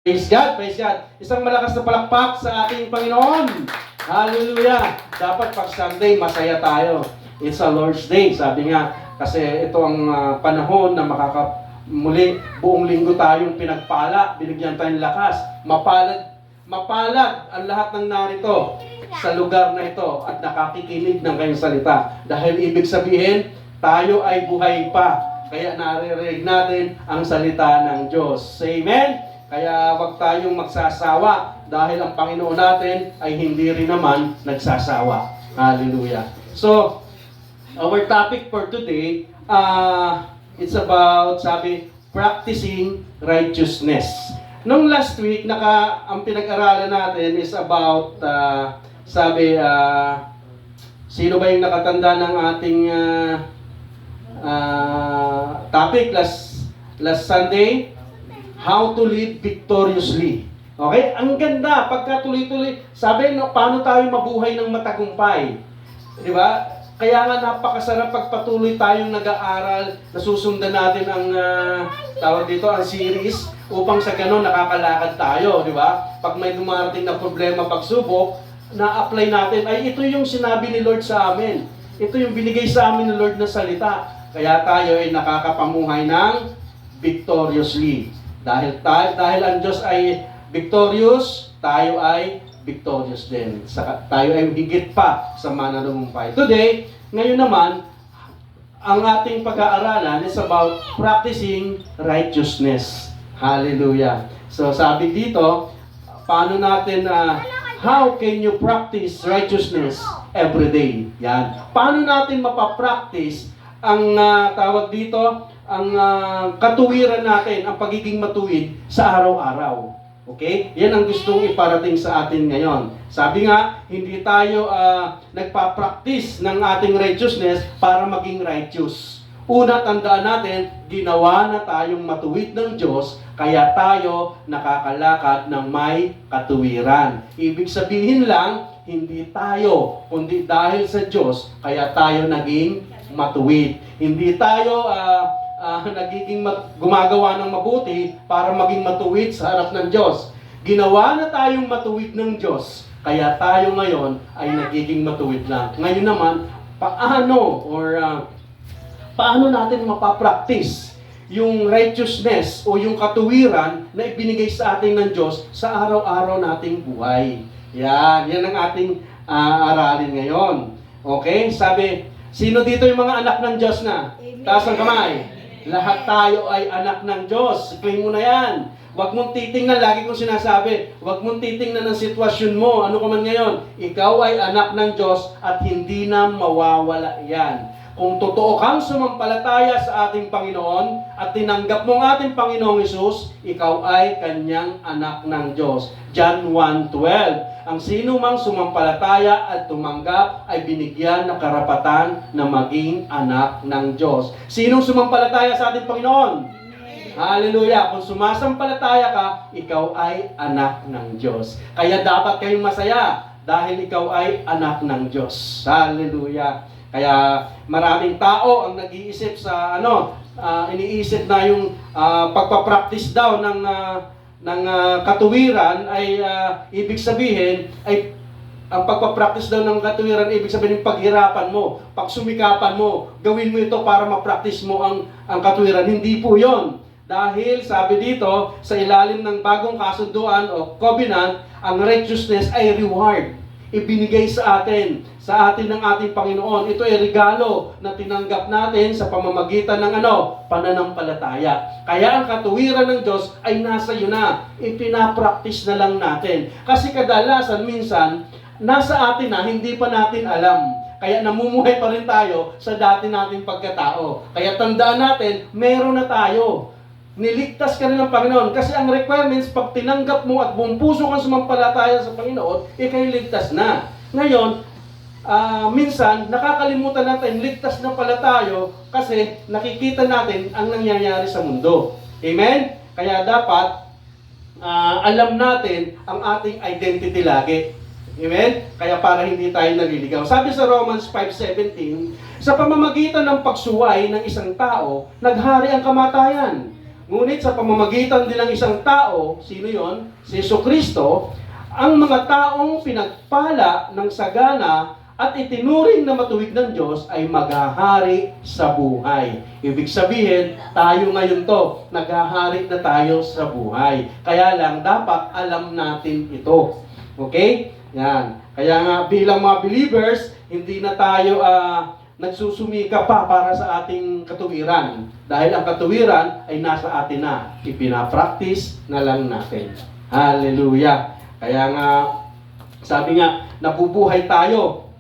Praise God, praise God. Isang malakas na palakpak sa ating Panginoon. Hallelujah. Dapat pag Sunday, masaya tayo. It's a Lord's Day. Sabi nga, kasi ito ang panahon na muli buong linggo tayong pinagpala. Binigyan tayong lakas. Mapalad ang lahat ng narito sa lugar na ito at nakakikinig ng kanyang salita. Dahil ibig sabihin, tayo ay buhay pa. Kaya naririnig natin ang salita ng Diyos. Amen? Kaya wag tayong magsasawa dahil ang Panginoon natin ay hindi rin naman nagsasawa. Hallelujah. So, our topic for today, it's about, practicing righteousness. Nung last week, ang pinag-aralan natin is about, sino ba yung nakatanda ng ating topic last Sunday? How to live victoriously. Okay? Ang ganda, pagka tuloy-tuloy, paano tayo mabuhay ng matagumpay? Di ba? Kaya nga napakasarap pagpatuloy tayong nag-aaral, nasusundan natin ang ang series, upang sa ganun nakakalakad tayo, di ba? Pag may dumarating na problema, pagsubok, na-apply natin, ay ito yung sinabi ni Lord sa amin. Ito yung binigay sa amin ni Lord na salita. Kaya tayo ay nakakapamuhay ng victoriously. Dahil ang Diyos ay victorious, tayo ay victorious din. Tayo ay higit pa sa mananamumpay. Today, ngayon naman, ang ating pag-aaralan is about practicing righteousness. Hallelujah. So sabi dito, paano natin, how can you practice righteousness every day? Yan. Paano natin mapapractice ang ang katuwiran natin, ang pagiging matuwid sa araw-araw. Okay? Yan ang gustong iparating sa atin ngayon. Sabi nga, hindi tayo nagpa-practice ng ating righteousness para maging righteous. Una, tandaan natin, ginawa na tayong matuwid ng Diyos, kaya tayo nakakalakad ng may katuwiran. Ibig sabihin lang, hindi tayo, kundi dahil sa Diyos, kaya tayo naging matuwid. Hindi tayo gumagawa ng mabuti para maging matuwid sa harap ng Diyos. Ginawa na tayong matuwid ng Diyos, kaya tayo ngayon ay nagiging matuwid lang. Ngayon naman, paano natin mapapractice yung righteousness o yung katuwiran na ibinigay sa atin ng Diyos sa araw-araw nating buhay? Yan ang ating aralin ngayon. Okay? Sabi, sino dito yung mga anak ng Diyos na? Taas ang kamay. Lahat tayo ay anak ng Diyos. Claim mo na yan. Huwag mong titingnan, lagi kong sinasabi, huwag mong titingnan ang sitwasyon mo, ano ka man ngayon. Ikaw ay anak ng Diyos at hindi na mawawala yan. Kung totoo kang sumampalataya sa ating Panginoon at tinanggap mo ang ating Panginoong Hesus, ikaw ay kanyang anak ng Diyos. John 1:12. Ang sino mang sumampalataya at tumanggap ay binigyan ng karapatan na maging anak ng Diyos. Sinong sumampalataya sa ating Panginoon? Hallelujah! Kung sumasampalataya ka, ikaw ay anak ng Diyos. Kaya dapat kayong masaya dahil ikaw ay anak ng Diyos. Hallelujah! Kaya maraming tao ang nag-iisip sa iniisip na yung pagpapractice daw ng katuwiran ay ibig sabihin ay ang pagpapractice daw ng katuwiran ibig sabihin paghirapan mo, pagsumikapan mo, gawin mo ito para ma-practice mo ang katuwiran. Hindi po 'yon. Dahil sabi dito sa ilalim ng bagong kasunduan o covenant, ang righteousness ay reward. Ibinigay sa atin ng ating Panginoon. Ito ay regalo na tinanggap natin sa pamamagitan ng pananampalataya. Kaya ang katuwiran ng Diyos ay nasa iyo na. Ipinapractice na lang natin. Kasi kadalasan minsan, nasa atin na, hindi pa natin alam. Kaya namumuhay pa rin tayo sa dati nating pagkatao. Kaya tandaan natin, meron na tayo. Niligtas ka na ng Panginoon. Kasi ang requirements, pag tinanggap mo at buong puso kang sumampalataya sa Panginoon, ikay ligtas na. Ngayon, minsan, nakakalimutan natin, ligtas na pala tayo kasi nakikita natin ang nangyayari sa mundo. Amen? Kaya dapat, alam natin ang ating identity lagi. Amen? Kaya para hindi tayo naliligaw. Sabi sa Romans 5:17, sa pamamagitan ng pagsuway ng isang tao, naghari ang kamatayan. Ngunit sa pamamagitan din ng isang tao, sino yon? Si Jesucristo, ang mga taong pinagpala ng sagana at itinuring na matuwid ng Diyos ay maghahari sa buhay. Ibig sabihin, tayo ngayon to, naghahari na tayo sa buhay. Kaya lang, dapat alam natin ito. Okay? Yan. Kaya nga, bilang mga believers, hindi na tayo nagsusumika pa para sa ating katuwiran. Dahil ang katuwiran ay nasa atin na. Ipinapractice na lang natin. Hallelujah! Kaya nga, sabi nga, nabubuhay tayo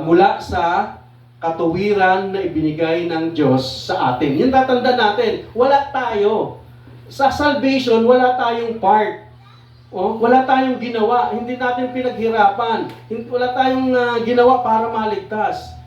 mula sa katuwiran na ibinigay ng Diyos sa atin. Yung tatanda natin, wala tayo. Sa salvation, wala tayong part. Wala tayong ginawa. Hindi natin pinaghirapan. Wala tayong ginawa para maligtas.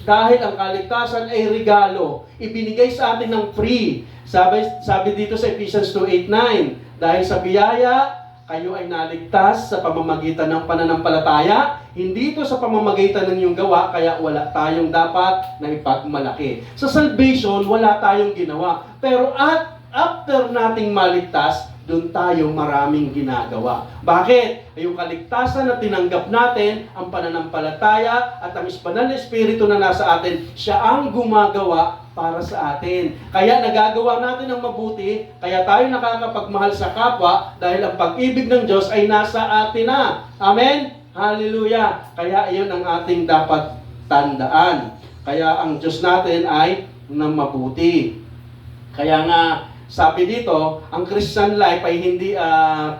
Dahil ang kaligtasan ay regalo. Ibinigay sa atin ng free. Sabi dito sa Ephesians 2:8-9, dahil sa biyaya, kayo ay naligtas sa pamamagitan ng pananampalataya. Hindi ito sa pamamagitan ng iyong gawa, kaya wala tayong dapat na ipagmalaki. Sa salvation, wala tayong ginawa. Pero after nating maligtas, doon tayo maraming ginagawa. Bakit? Yung kaligtasan na tinanggap natin, ang pananampalataya at ang banal na Espiritu na nasa atin, siya ang gumagawa para sa atin. Kaya nagagawa natin ang mabuti, kaya tayo nakakapagmahal sa kapwa dahil ang pag-ibig ng Diyos ay nasa atin na. Amen? Hallelujah! Kaya iyon ang ating dapat tandaan. Kaya ang Diyos natin ay na mabuti. Kaya nga, sabi dito, ang Christian life ay hindi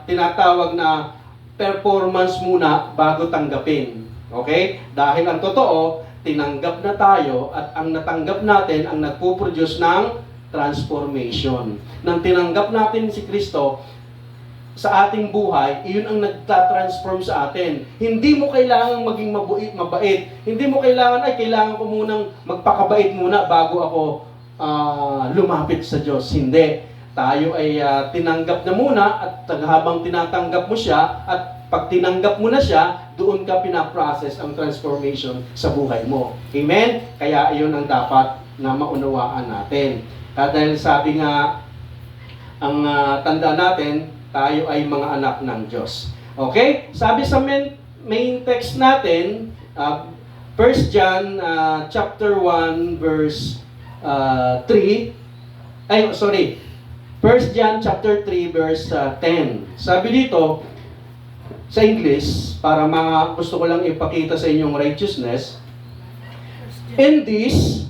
tinatawag na performance muna bago tanggapin. Okay? Dahil ang totoo, tinanggap na tayo at ang natanggap natin ang nagpo-produce ng transformation. Nang tinanggap natin si Kristo sa ating buhay, iyon ang nagta-transform sa atin. Hindi mo kailangang maging mabait. Hindi mo kailangan ko munang magpakabait muna bago ako lumapit sa Diyos. Hindi. Tayo ay tinanggap na muna at habang tinatanggap mo siya at pag tinanggap mo na siya, doon ka pinaprocess ang transformation sa buhay mo. Amen? Kaya iyon ang dapat na maunawaan natin. Dahil sabi nga, ang tanda natin, tayo ay mga anak ng Diyos. Okay? Sabi sa main text natin, 1 John chapter 1 verse 1 John chapter 3 verse 10. Sabi dito sa English, para gusto ko lang ipakita sa inyong righteousness. In this,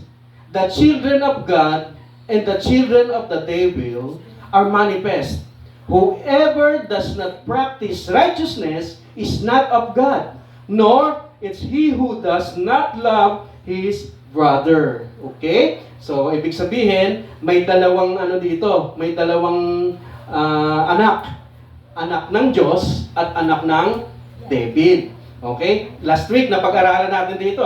the children of God and the children of the devil are manifest. Whoever does not practice righteousness is not of God, nor is he who does not love his brother. Okay? So, ibig sabihin, may dalawang may dalawang anak. Anak ng Diyos at anak ng David. Okay? Last week, napag-aralan natin dito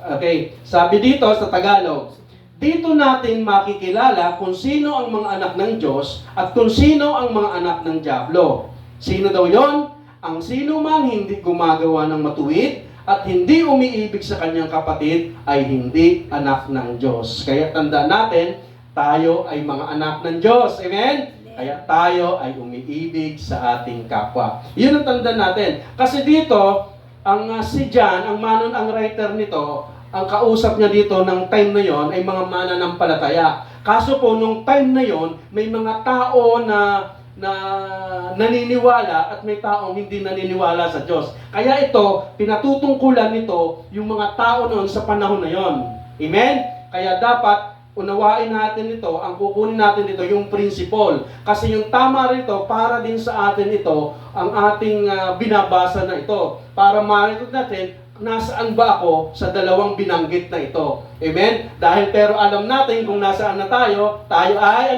Okay. Sabi dito sa Tagalog, dito natin makikilala kung sino ang mga anak ng Diyos at kung sino ang mga anak ng Diablo. Sino daw yon? Ang sino mang hindi gumagawa ng matuwid at hindi umiibig sa kanyang kapatid ay hindi anak ng Diyos. Kaya tandaan natin, tayo ay mga anak ng Diyos. Amen? Kaya tayo ay umiibig sa ating kapwa. Yun ang tandaan natin. Kasi dito, si John, ang writer nito, ang kausap niya dito ng time na yon ay mga mananampalataya. Kaso po, nung time na yon, may mga tao na naniniwala at may taong hindi naniniwala sa Diyos. Kaya ito, pinatutungkulan nito yung mga tao noon sa panahon na yon. Amen? Kaya dapat unawain natin ito, ang kukunin natin dito, yung principle. Kasi yung tama rito, para din sa atin ito, ang ating binabasa na ito. Para makikita natin, nasaan ba ako sa dalawang binanggit na ito. Amen? Pero alam natin kung nasaan na tayo ay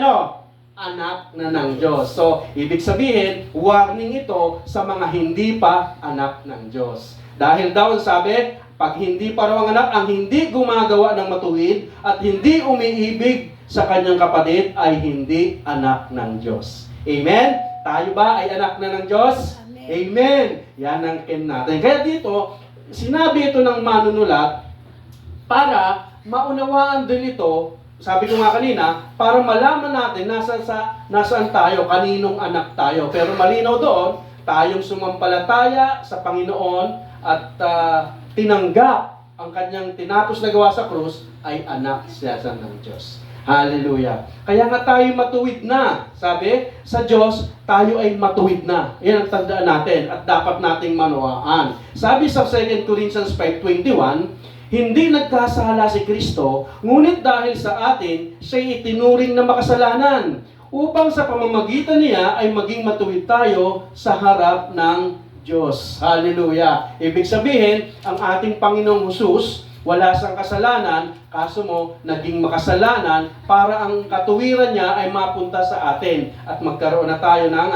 anak na ng Diyos. So, ibig sabihin, warning ito sa mga hindi pa anak ng Diyos. Dahil daw sabi, pag hindi pa raw ang anak, ang hindi gumagawa ng matuwid at hindi umiibig sa kanyang kapatid ay hindi anak ng Diyos. Amen? Tayo ba ay anak na ng Diyos? Amen. Amen. Yan ang kin natin. Kaya dito, sinabi ito ng manunulat para maunawaan din ito sabi ko nga kanina, para malaman natin nasaan tayo, kaninong anak tayo. Pero malinaw doon, tayong sumampalataya sa Panginoon at tinanggap ang kanyang tinapos na gawa sa krus, ay anak siya ng Diyos. Hallelujah. Kaya nga tayo matuwid na. Sabi, sa Diyos, tayo ay matuwid na. Yan ang tandaan natin at dapat nating manuwaan. Sabi sa 2 Corinthians 5:21, hindi nagkasala si Kristo, ngunit dahil sa atin, siya'y itinuring na makasalanan, upang sa pamamagitan niya ay maging matuwid tayo sa harap ng Diyos. Hallelujah. Ibig sabihin, ang ating Panginoong Hesus, wala siyang kasalanan, kaso mo, naging makasalanan para ang katuwiran niya ay mapunta sa atin at magkaroon na tayo ng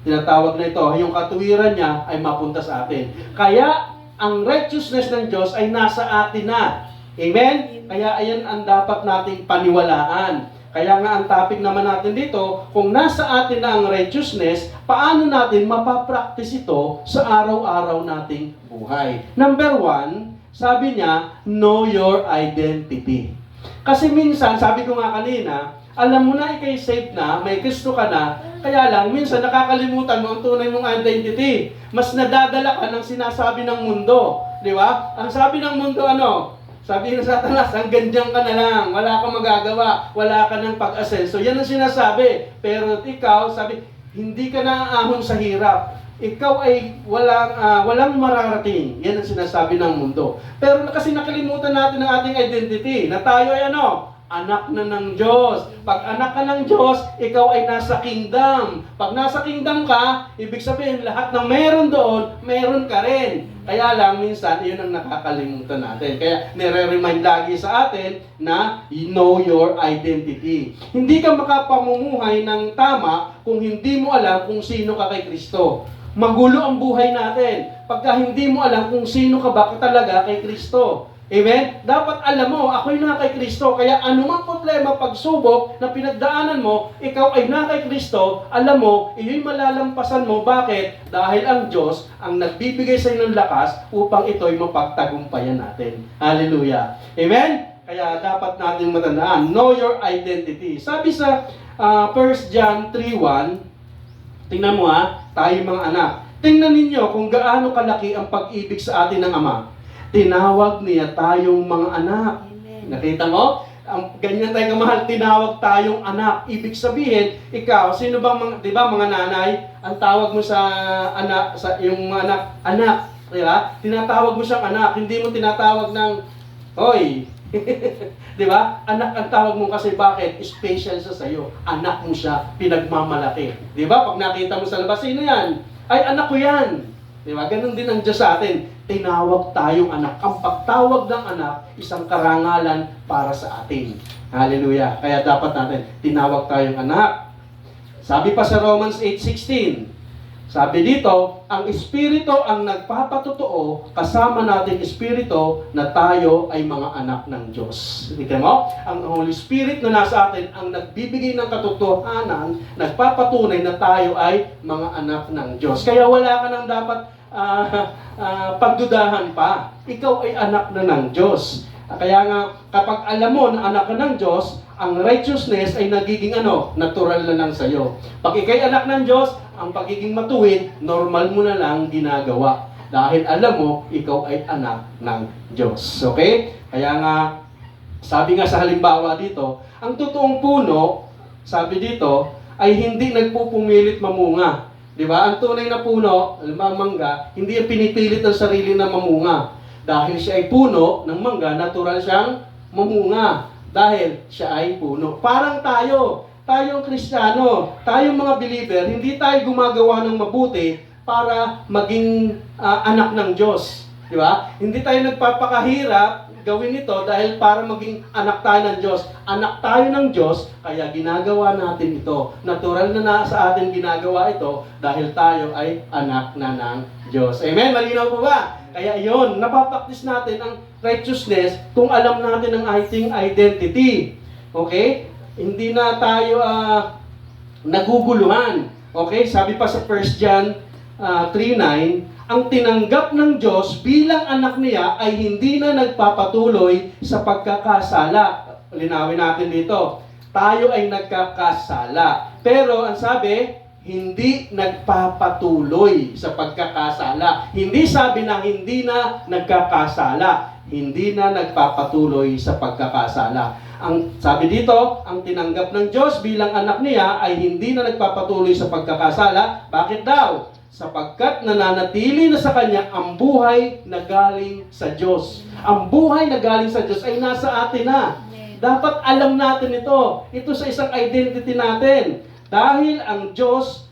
tinatawag na ito, yung katuwiran niya ay mapunta sa atin. Kaya, ang righteousness ng Diyos ay nasa atin na. Amen? Kaya ayan ang dapat nating paniwalaan. Kaya nga ang topic naman natin dito, kung nasa atin na ang righteousness, paano natin mapapractice ito sa araw-araw nating buhay? Number 1, sabi niya, know your identity. Kasi minsan, sabi ko nga kanina, alam mo na ikay safe na, may Kristo ka na, kaya lang, minsan nakakalimutan mo ang tunay mong identity. Mas nadadala ka ng sinasabi ng mundo. Di ba? Ang sabi ng mundo, ano? Sabi ng Satanas, hanggang dyan ka na lang, wala kang magagawa, wala ka ng pag-asenso. Yan ang sinasabi. Pero ikaw, sabi, hindi ka naaahon sa hirap. Ikaw ay walang mararating. Yan ang sinasabi ng mundo. Pero kasi nakalimutan natin ang ating identity, na tayo ay ano? Anak na ng Diyos. Pag anak ka ng Diyos, ikaw ay nasa kingdom. Pag nasa kingdom ka, ibig sabihin lahat ng meron doon, meron ka rin. Kaya lang, minsan, yun ang nakakalimutan natin. Kaya, nire-remind lagi sa atin na you know your identity. Hindi ka makapamumuhay ng tama kung hindi mo alam kung sino ka kay Kristo. Magulo ang buhay natin pagka hindi mo alam kung sino ka ba talaga kay Kristo. Amen? Dapat alam mo, ako'y na kay Kristo. Kaya anumang problema, pagsubok na pinagdaanan mo, ikaw ay na kay Kristo, alam mo, iyo'y malalampasan mo. Bakit? Dahil ang Diyos ang nagbibigay sa inyo ng lakas upang ito'y mapagtagumpayan natin. Hallelujah. Amen? Kaya dapat natin matandaan, know your identity. Sabi sa 1 John 3:1, tingnan mo tayo mga anak. Tingnan ninyo kung gaano kalaki ang pag-ibig sa atin ng Ama. Tinawag niya tayong mga anak. Amen. Nakita mo? Ganyan tayo kamahal, tinawag tayong anak. Ibig sabihin, ikaw, sino bang, di ba mga nanay, ang tawag mo sa anak, sa yung mga anak, di ba? Tinatawag mo siyang anak, hindi mo tinatawag ng, hoy, di ba? Anak ang tawag mo kasi bakit? Special siya sa'yo. Anak mo siya, pinagmamalaki. Di ba? Pag nakita mo sa labas, sino yan? Ay, anak ko yan. Di ba? Ganun din ang Diyos sa atin. Tinawag tayong anak. Ang pagtawag ng anak, isang karangalan para sa atin. Hallelujah. Kaya dapat natin, tinawag tayong anak. Sabi pa sa Romans 8:16, sabi dito, ang Espiritu ang nagpapatotoo, kasama natin Espiritu na tayo ay mga anak ng Diyos. Tignan mo, ang Holy Spirit na nasa atin ang nagbibigay ng katotohanan, nagpapatunay na tayo ay mga anak ng Diyos. Kaya wala ka nang dapat pagdudahan pa. Ikaw ay anak na ng Diyos. Kaya nga, kapag alam mo na anak ka ng Diyos, ang righteousness ay nagiging natural na lang sa'yo. Pag ikay anak ng Diyos, ang pagiging matuwid, normal mo na lang ginagawa. Dahil alam mo, ikaw ay anak ng Diyos. Okay? Kaya nga, sabi nga sa halimbawa dito, ang totoong puno, sabi dito, ay hindi nagpupumilit mamunga. Di ba? Ang tunay na puno, mangga, hindi yung pinipilit ang sarili na mamunga. Dahil siya ay puno ng mangga, natural siyang mamunga. Dahil siya ay puno. Parang tayong Kristiyano, tayong mga believer, hindi tayo gumagawa ng mabuti para maging anak ng Diyos. Di ba? Hindi tayo nagpapakahirap gawin ito dahil para maging anak tayo ng Diyos. Anak tayo ng Diyos, kaya ginagawa natin ito. Natural na sa atin ginagawa ito dahil tayo ay anak na ng Diyos. Amen? Malinaw po ba? Kaya yun, napapaktis natin ang righteousness kung alam natin ang ating identity. Okay? Hindi na tayo naguguluhan. Okay? Sabi pa sa 1 John 3:9, ang tinanggap ng Diyos bilang anak niya ay hindi na nagpapatuloy sa pagkakasala. linawin natin dito. Tayo ay nagkakasala. Pero ang sabi, hindi nagpapatuloy sa pagkakasala. Hindi sabi na hindi na nagkakasala. Hindi na nagpapatuloy sa pagkakasala. Ang sabi dito, ang tinanggap ng Diyos bilang anak niya ay hindi na nagpapatuloy sa pagkakasala. Bakit daw? Sapagkat nananatili na sa kanya ang buhay na galing sa Diyos. Ang buhay na galing sa Diyos ay nasa atin na. Dapat alam natin ito. Ito sa isang identity natin. Dahil ang Diyos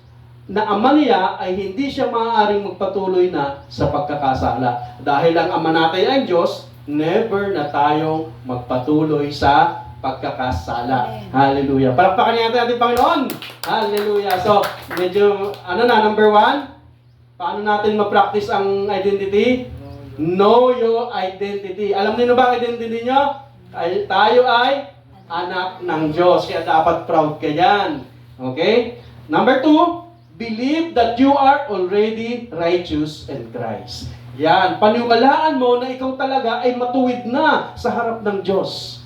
na ama niya ay hindi siya maaaring magpatuloy na sa pagkakasala. Dahil ang ama natin ay Diyos, never na tayong magpatuloy sa pagkakasala. Hallelujah. Palakpakan natin ating Panginoon. Hallelujah. So, medyo, number 1? Paano natin ma-practice ang identity? Know your identity. Alam niyo ba ang identity niyo? Tayo ay anak ng Diyos. Kaya dapat proud ka yan. Okay? Number 2, believe that you are already righteous in Christ. Yan. Paniwalaan mo na ikaw talaga ay matuwid na sa harap ng Diyos.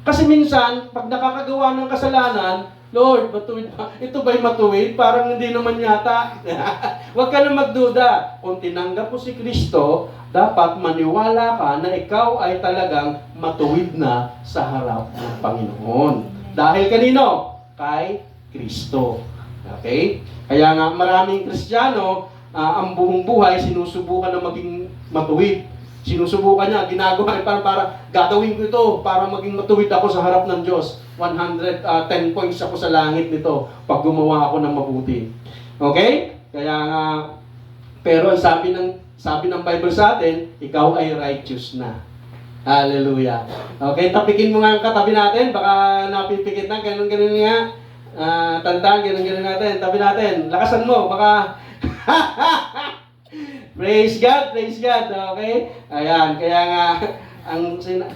Kasi minsan, pag nakakagawa ng kasalanan, Lord, matuwid ba? Ito ba'y matuwid? Parang hindi naman yata. Huwag ka na magduda. Kung tinanggap mo si Kristo, dapat maniwala ka na ikaw ay talagang matuwid na sa harap ng Panginoon. Dahil kanino? Kay Kristo. Okay? Kaya nga maraming Kristiyano, ang buong buhay sinusubukan na maging matuwid. Sinusubukan niya, ginagawa para gagawin ko ito para maging matuwid ako sa harap ng Diyos. 110 points ako sa langit nito pag gumawa ako ng mabuti. Okay? Kaya nga, pero ang sabi ng Bible sa atin, ikaw ay righteous na. Hallelujah. Okay, tapikin mo nga ang katabi natin, baka napipikit na, ganun nga. Tandaan, ganun natin, tabi natin. Lakasan mo, baka Praise God, okay? Ayan, kaya nga,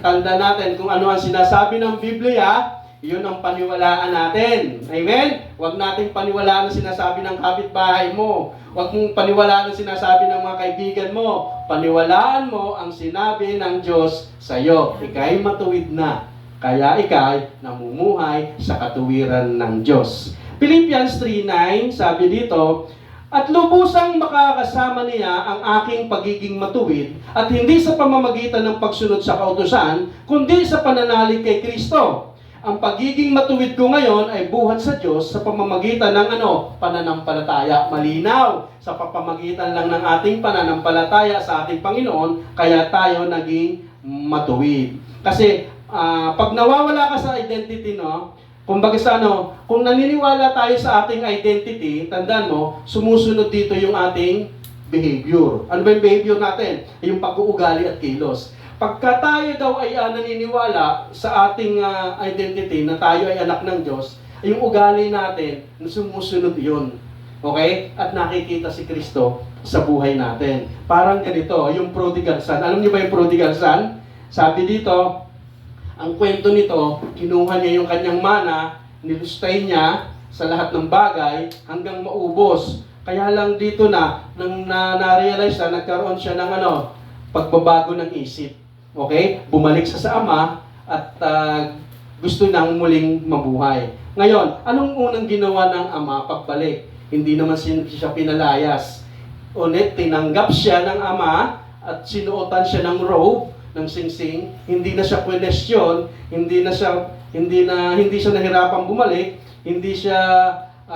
tanda natin kung ano ang sinasabi ng Biblia, yun ang paniwalaan natin. Amen? Huwag nating paniwalaan ang sinasabi ng kapitbahay mo. Huwag mong paniwalaan ang sinasabi ng mga kaibigan mo. Paniwalaan mo ang sinabi ng Diyos sa iyo. Ika'y matuwid na. Kaya ika'y namumuhay sa katuwiran ng Diyos. Philippians 3:9, sabi dito, at lubusang makakasama niya ang aking pagiging matuwid at hindi sa pamamagitan ng pagsunod sa kautusan, kundi sa pananalig kay Kristo. Ang pagiging matuwid ko ngayon ay buhat sa Diyos sa pamamagitan ng pananampalataya. Malinaw, sa pamamagitan lang ng ating pananampalataya sa ating Panginoon, kaya tayo naging matuwid. Kasi pag nawawala ka sa identity, kumbaga kung naniniwala tayo sa ating identity, tandaan mo, sumusunod dito yung ating behavior. Ano ba yung behavior natin? Yung pag-uugali at kilos. Pagka tayo daw ay naniniwala sa ating identity na tayo ay anak ng Diyos, yung ugali natin, sumusunod yun. Okay? At nakikita si Kristo sa buhay natin. Parang ganito, yung prodigal son. Alam niyo ba yung prodigal son? Sabi dito, ang kwento nito, kinuha niya yung kanyang mana, nilustay niya sa lahat ng bagay hanggang maubos. Kaya lang dito nang na-realize na nagkaroon siya ng pagbabago ng isip. Okay? Bumalik sa ama at gusto nang muling mabuhay. Ngayon, anong unang ginawa ng ama pagbalik? Hindi naman siya pinalayas. Ulit, tinanggap siya ng ama at sinuotan siya ng robe, ng singsing, hindi na siya question, hindi siya nahirapang bumalik, hindi siya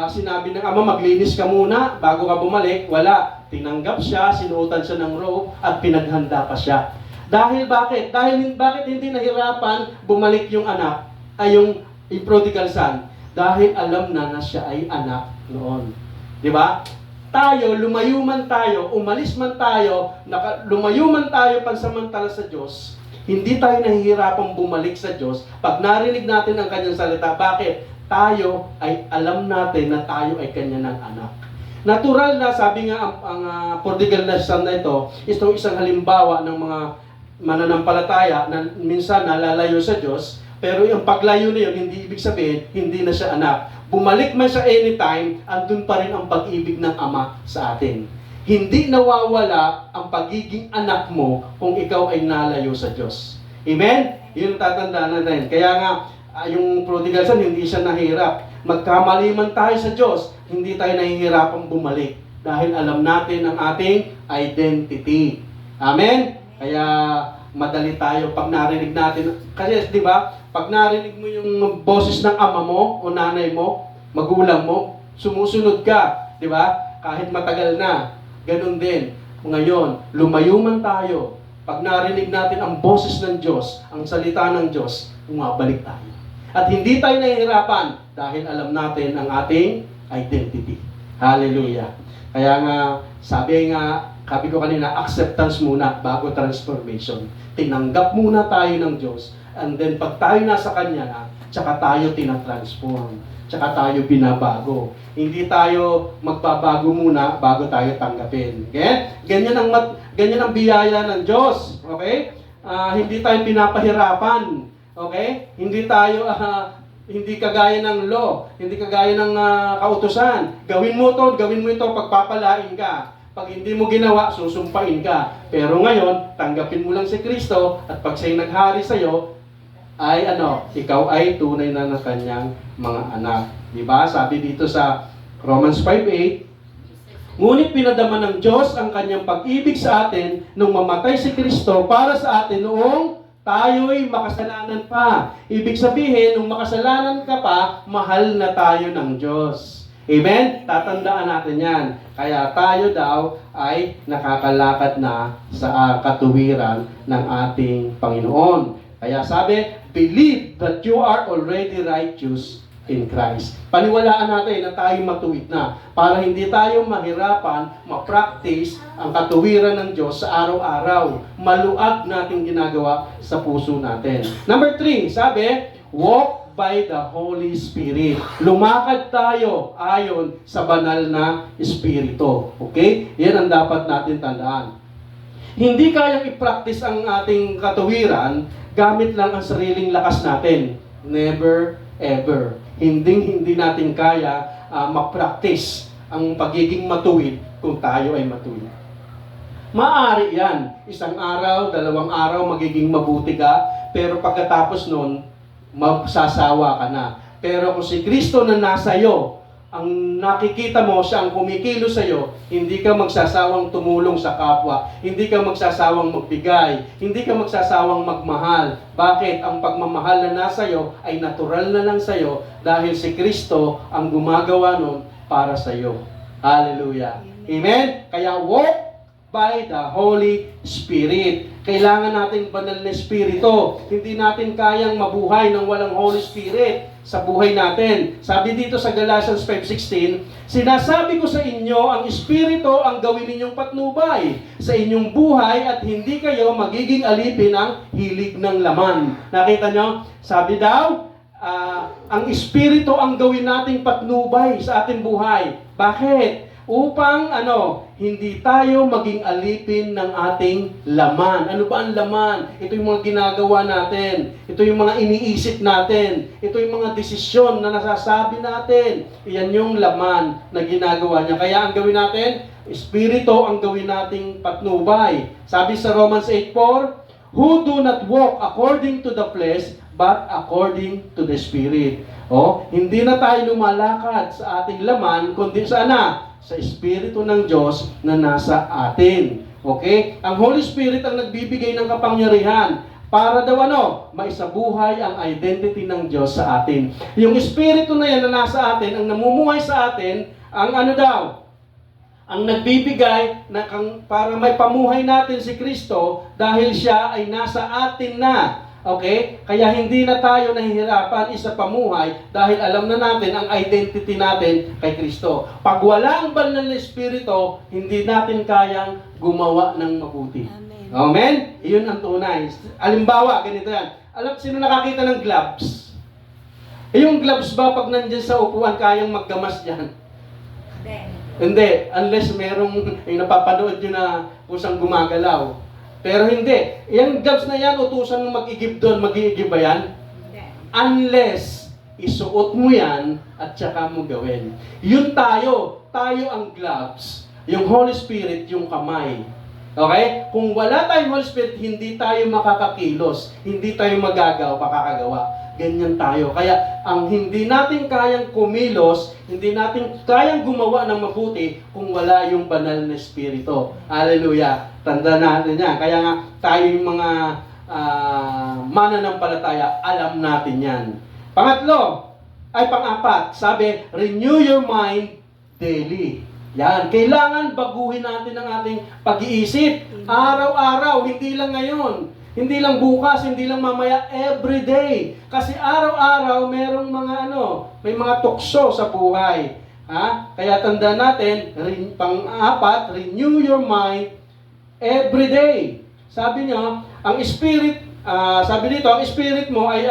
sinabi ng ama, maglinis ka muna bago ka bumalik. Wala. Tinanggap siya, sinuotan siya ng robe, at pinaghanda pa siya. Dahil bakit? Bakit hindi nahirapan bumalik yung anak, yung prodigal son? Dahil alam na siya ay anak noon. Di ba? Tayo, lumayo man tayo, umalis man tayo, lumayo man tayo pansamantala sa Diyos, hindi tayo nahihirapang bumalik sa Diyos pag narinig natin ang kanyang salita. Bakit? Tayo ay alam natin na tayo ay kanya ng anak. Natural na, sabi nga ang prodigal na son na ito isang halimbawa ng mga mananampalataya na minsan nalalayo sa Diyos, pero yung paglayo na yun, hindi ibig sabihin, hindi na siya anak. Bumalik man siya anytime, andun pa rin ang pag-ibig ng Ama sa atin. Hindi nawawala ang pagiging anak mo kung ikaw ay nalayo sa Diyos. Amen? Yun ang tatandaan natin. Kaya nga, yung prodigal son, hindi siya nahirap. Magkamali man tayo sa Diyos, hindi tayo nahihirapang bumalik. Dahil alam natin ang ating identity. Amen? Kaya madali tayo pag narinig natin. Kasi, di ba, pag narinig mo yung boses ng ama mo o nanay mo, magulang mo, sumusunod ka. Di ba? Kahit matagal na. Ganun din. Ngayon, lumayo man tayo. Pag narinig natin ang boses ng Diyos, ang salita ng Diyos, umabalik tayo. At hindi tayo nahihirapan dahil alam natin ang ating identity. Hallelujah. Kaya nga, sabi ko kanina, acceptance muna bago transformation. Tinanggap muna tayo ng Diyos, and then pag tayo nasa Kanya na, tsaka tayo tinatransform, tsaka tayo binabago. Hindi tayo magbabago muna bago tayo tanggapin. Okay? Ganyan ang biyaya ng Diyos. Okay? Hindi tayo pinapahirapan. Okay? Hindi tayo hindi kagaya ng law, hindi kagaya ng kautusan. Gawin mo ito, pagpapalain ka. Pag hindi mo ginawa, susumpain ka. Pero ngayon, tanggapin mo lang si Kristo, at pag siya'y naghari sa'yo, ay ikaw ay tunay na ng kanyang mga anak. Diba? Sabi dito sa Romans 5:8, ngunit pinadama ng Diyos ang kanyang pag-ibig sa atin nung mamatay si Kristo para sa atin noong tayo'y makasalanan pa. Ibig sabihin, nung makasalanan ka pa, mahal na tayo ng Diyos. Amen? Tatandaan natin yan. Kaya tayo daw ay nakakalakad na sa katuwiran ng ating Panginoon. Kaya sabi, believe that you are already righteous in Christ. Paniwalaan natin na tayo matuwid na para hindi tayo mahirapan ma-practice ang katuwiran ng Diyos sa araw-araw. Maluag nating ginagawa sa puso natin. Number 3, sabi, walk by the Holy Spirit. Lumakad tayo ayon sa banal na Espiritu. Okay? Yan ang dapat natin tandaan. Hindi kayang i-practice ang ating katuwiran gamit lang ang sariling lakas natin. Never, ever. Hindi natin kaya ma-practice ang pagiging matuwid kung tayo ay matuwid. Maaari yan. Isang araw, 2 araw, magiging mabuti ka, pero pagkatapos nun, masasawa ka na. Pero kung si Kristo na nasa iyo, ang nakikita mo, siya ang kumikilos sa iyo, hindi ka magsasawang tumulong sa kapwa, hindi ka magsasawang magbigay, hindi ka magsasawang magmahal. Bakit? Ang pagmamahal na nasa iyo ay natural na lang sa iyo dahil si Kristo ang gumagawa nun para sa iyo. Hallelujah. Amen? Kaya walk by the Holy Spirit. Kailangan natin banal na Espiritu. Hindi natin kayang mabuhay ng walang Holy Spirit sa buhay natin. Sabi dito sa Galatians 5:16, sinasabi ko sa inyo, ang Espiritu ang gawin ninyong patnubay sa inyong buhay at hindi kayo magiging alipin ng hilig ng laman. Nakita nyo? Sabi daw, ang Espiritu ang gawin nating patnubay sa ating buhay. Bakit? Upang hindi tayo maging alipin ng ating laman. Ano ba ang laman? Ito yung mga ginagawa natin. Ito yung mga iniisip natin. Ito yung mga desisyon na nasasabi natin. Iyan yung laman na ginagawa niya. Kaya ang gawin natin, Espiritu ang gawin nating patnubay. Sabi sa Romans 8:4, who do not walk according to the flesh, but according to the Spirit. Hindi na tayo lumalakad sa ating laman, kundi sa Espiritu ng Diyos na nasa atin. Okay? Ang Holy Spirit ang nagbibigay ng kapangyarihan para daw maisabuhay ang identity ng Diyos sa atin. Yung Espiritu na yan na nasa atin, ang namumuhay sa atin, ang ang nagbibigay para may pamuhay natin si Kristo dahil siya ay nasa atin na. Okay? Kaya hindi na tayo nahihirapan sa pamuhay dahil alam na natin ang identity natin kay Kristo. Pag wala ang banal na Espiritu, hindi natin kayang gumawa ng mabuti. Amen? Amen? Iyon ang tunay. Halimbawa, ganito yan. Sino nakakita ng gloves? Yung gloves ba pag nandiyan sa upuan, kayang maggamas dyan? Hindi. Unless merong napapanood nyo na kusang gumagalaw. Pero hindi. Yung gloves na yan, utusan mo mag-igib doon. Mag-iigib ba yan? Unless, isuot mo yan at saka mo gawin. Yun tayo. Tayo ang gloves. Yung Holy Spirit, yung kamay. Okay? Kung wala tayong Holy Spirit, hindi tayo makakakilos, hindi tayo makakagawa. Ganyan tayo. Kaya ang hindi natin kayang kumilos, hindi natin kayang gumawa ng mabuti kung wala yung banal na Espiritu. Hallelujah. Tanda natin yan. Kaya nga tayo yung mga mananampalataya, alam natin yan. Pang-apat, sabi, renew your mind daily. Yan, kailangan baguhin natin ang ating pag-iisip. Araw-araw, hindi lang ngayon. Hindi lang bukas, hindi lang mamaya, every day. Kasi araw-araw, merong may mga tukso sa buhay. Ha? Kaya tandaan natin, pang-apat, renew your mind every day. Sabi niyo, ang spirit, sabi dito, ang spirit mo ay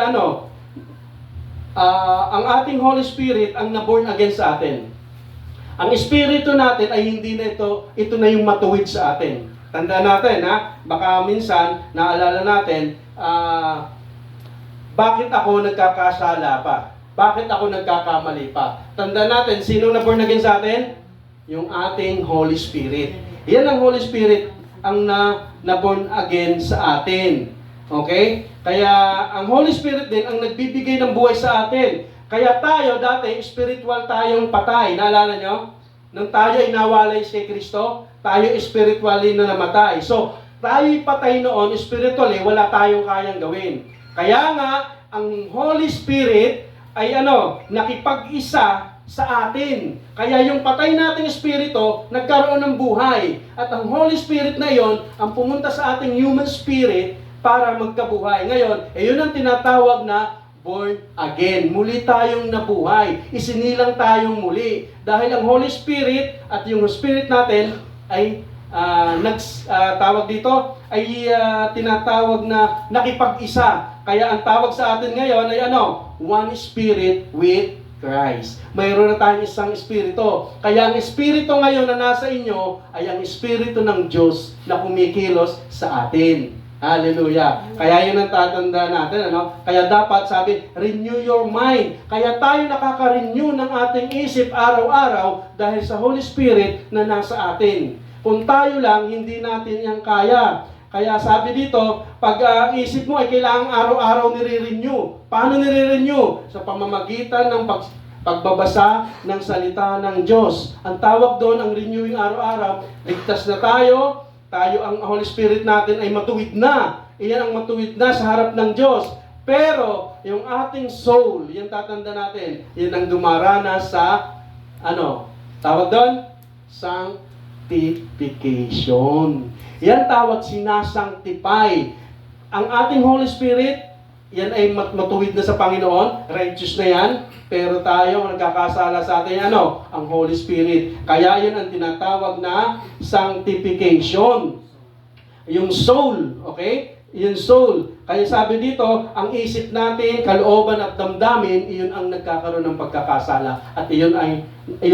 ang ating Holy Spirit ang na-born again sa atin. Ang espiritu natin ay hindi na ito na yung matuwid sa atin. Tandaan natin, baka minsan, naalala natin, bakit ako nagkakasala pa? Bakit ako nagkakamali pa? Tandaan natin, sino na born again sa atin? Yung ating Holy Spirit. Yan ang Holy Spirit ang na-born again sa atin. Okay? Kaya ang Holy Spirit din ang nagbibigay ng buhay sa atin. Kaya tayo dati, spiritual tayong patay. Naalala nyo? Nung tayo inawalay kay Kristo, tayo spiritually na namatay. So, tayo'y patay noon, spiritually, wala tayong kayang gawin. Kaya nga, ang Holy Spirit ay nakipag-isa sa atin. Kaya yung patay nating espiritu, nagkaroon ng buhay. At ang Holy Spirit na yon ang pumunta sa ating human spirit para magkabuhay. Ngayon, yun ang tinatawag na born again. Muli tayong nabuhay. Isinilang tayong muli. Dahil ang Holy Spirit at yung Spirit natin ay tinatawag na nakipag-isa. Kaya ang tawag sa atin ngayon ay one Spirit with Christ. Mayroon na tayong isang Espiritu. Kaya ang Espiritu ngayon na nasa inyo ay ang Espiritu ng Diyos na kumikilos sa atin. Hallelujah. Kaya yun ang tatandaan natin. Kaya dapat sabi, renew your mind. Kaya tayo nakaka-renew ng ating isip araw-araw dahil sa Holy Spirit na nasa atin. Kung tayo lang, hindi natin yan kaya. Kaya sabi dito, pag isip mo ay kailangang araw-araw nire-renew. Paano nire-renew? Sa pamamagitan ng pagbabasa ng salita ng Diyos. Ang tawag doon, ang renewing araw-araw, ligtas na tayo, ang Holy Spirit natin ay matuwid na. Iyan ang matuwid na sa harap ng Diyos. Pero, yung ating soul, yan tatanda natin, yan ang dumaranas sa, tawag doon? Sanctification. Yan tawag sinasangtipay. Ang ating Holy Spirit, yan ay matuwid na sa Panginoon, righteous na yan, pero tayo ang nagkakasala sa atin, ang Holy Spirit. Kaya yun ang tinatawag na sanctification. Yung soul, okay? Yung soul. Kaya sabi dito, ang isip natin, kalooban at damdamin, iyon ang nagkakaroon ng pagkakasala. At iyon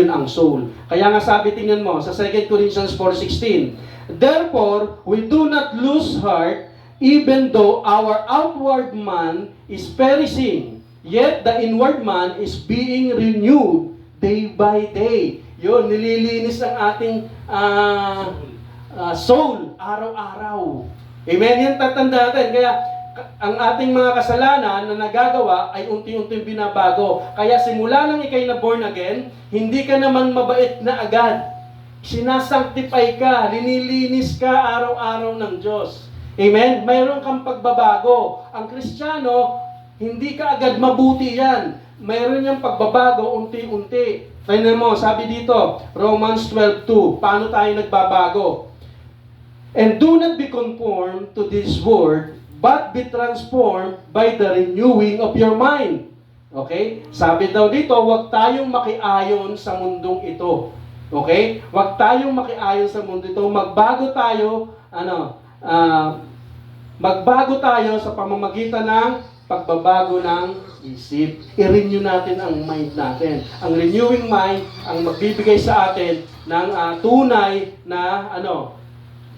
ang soul. Kaya nga sabi, tingnan mo, sa 2 Corinthians 4:16, therefore, we do not lose heart, even though our outward man is perishing, yet the inward man is being renewed day by day. Yun, nililinis ang ating soul araw-araw. Amen? Yan tatanda natin. Kaya ang ating mga kasalanan na nagagawa ay unti-unting binabago. Kaya simula nang ikay na born again, hindi ka naman mabait na agad. Sinasanctify ka, linilinis ka araw-araw ng Diyos. Amen? Mayroon kang pagbabago. Ang Kristiyano, hindi ka agad mabuti yan. Mayroon niyang pagbabago unti-unti. Tingnan mo, sabi dito, Romans 12:2, paano tayo nagbabago? And do not be conformed to this world, but be transformed by the renewing of your mind. Okay? Sabi daw dito, huwag tayong makiayon sa mundong ito. Okay? Huwag tayong makiayon sa mundo ito. Magbago tayo, magbago tayo sa pamamagitan ng pagbabago ng isip. I-renew natin ang mind natin. Ang renewing mind ang magbibigay sa atin ng tunay na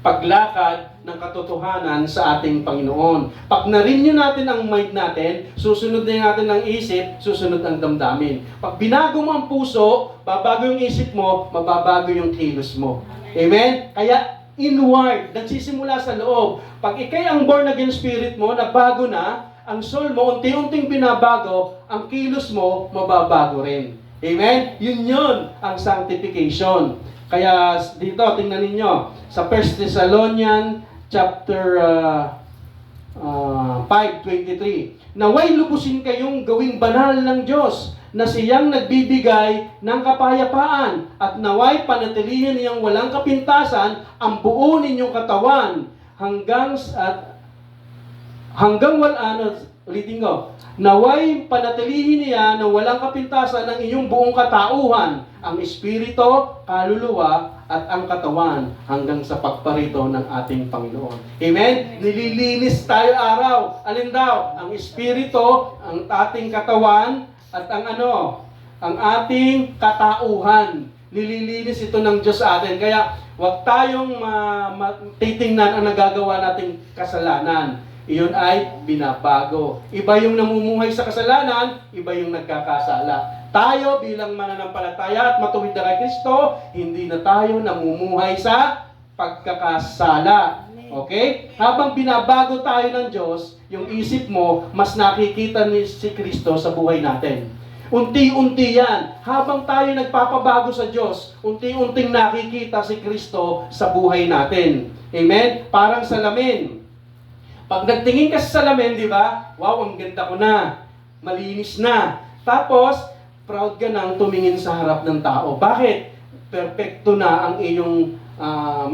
paglakad ng katotohanan sa ating Panginoon. Pag na-renew natin ang mind natin, susunod na natin ang isip, susunod ang damdamin. Pag binago mo ang puso, babago yung isip mo, mababago yung kilos mo. Amen? Kaya inward, nagsisimula sa loob. Pag ikay ang born again spirit mo, nagbago na, ang soul mo, unti-unting binabago, ang kilos mo, mababago rin. Amen? Yun ang sanctification. Kaya dito, tingnan ninyo, sa 1 Thessalonians chapter 5:23, naway lubusin kayong gawing banal ng Diyos, na siyang nagbibigay ng kapayapaan, at naway panatilihin niyang walang kapintasan ang buo ninyong katawan, ulitin ko, naway panatilihin niya na walang kapintasan ang inyong buong katauhan, ang espiritu, kaluluwa, at ang katawan, hanggang sa pagparito ng ating Panginoon. Amen? Nililinis tayo araw. Alin daw? Ang espiritu, ang ating katawan, at ang ating katauhan. Nililinis ito ng Diyos sa atin. Kaya, huwag tayong titingnan ang nagagawa nating kasalanan. Iyon ay binabago. Iba yung namumuhay sa kasalanan, iba yung nagkakasala. Tayo bilang mananampalataya at matuwid na kay Kristo, hindi na tayo namumuhay sa pagkakasala. Okay? Habang binabago tayo ng Diyos, yung isip mo, mas nakikita ni si Kristo sa buhay natin. Unti-unti yan. Habang tayo nagpapabago sa Diyos, unti-unting nakikita si Kristo sa buhay natin. Amen? Parang salamin. Pag nagtingin ka sa salamin, di ba? Wow, ang ganda ko na. Malinis na. Tapos, proud ka nang tumingin sa harap ng tao. Bakit? Perfecto na ang iyong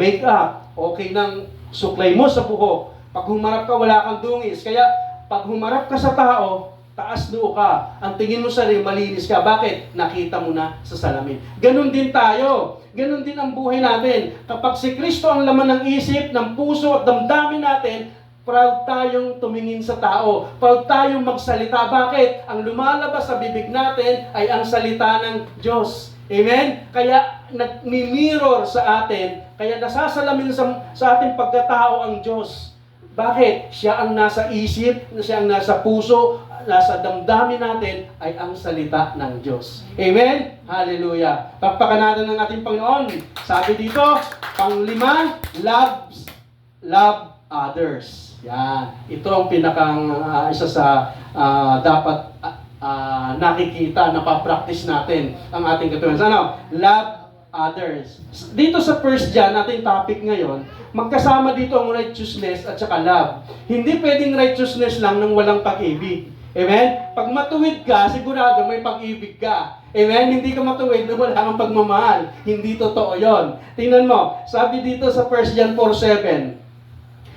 make-up. Okay nang suklay mo sa buhok. Pag humarap ka, wala kang dungis. Kaya, pag humarap ka sa tao, taas noo ka. Ang tingin mo sa rin, malinis ka. Bakit? Nakita mo na sa salamin. Ganon din tayo. Ganon din ang buhay natin. Kapag si Kristo ang laman ng isip, ng puso at damdamin natin, proud tayong tumingin sa tao. Proud tayong magsalita. Bakit? Ang lumalabas sa bibig natin ay ang salita ng Diyos. Amen? Kaya nagmi-mirror sa atin, kaya nasasalamin sa ating pagkatao ang Diyos. Bakit? Siya ang nasa isip, siya ang nasa puso, nasa damdamin natin ay ang salita ng Diyos. Amen? Hallelujah. Pakpakan natin ng ating Panginoon. Sabi dito, panglima, love others. Yan. Ito ang pinakang isa sa dapat nakikita, napapractice natin ang ating katuwiran. Love others. Dito sa 1 John, ating topic ngayon, magkasama dito ang righteousness at saka love. Hindi pwedeng righteousness lang nang walang pag-ibig. Amen? Pag matuwid ka, sigurado may pag-ibig ka. Amen? Hindi ka matuwid na wala kang pagmamahal. Hindi totoo yon. Tingnan mo, sabi dito sa 1 John 4:7,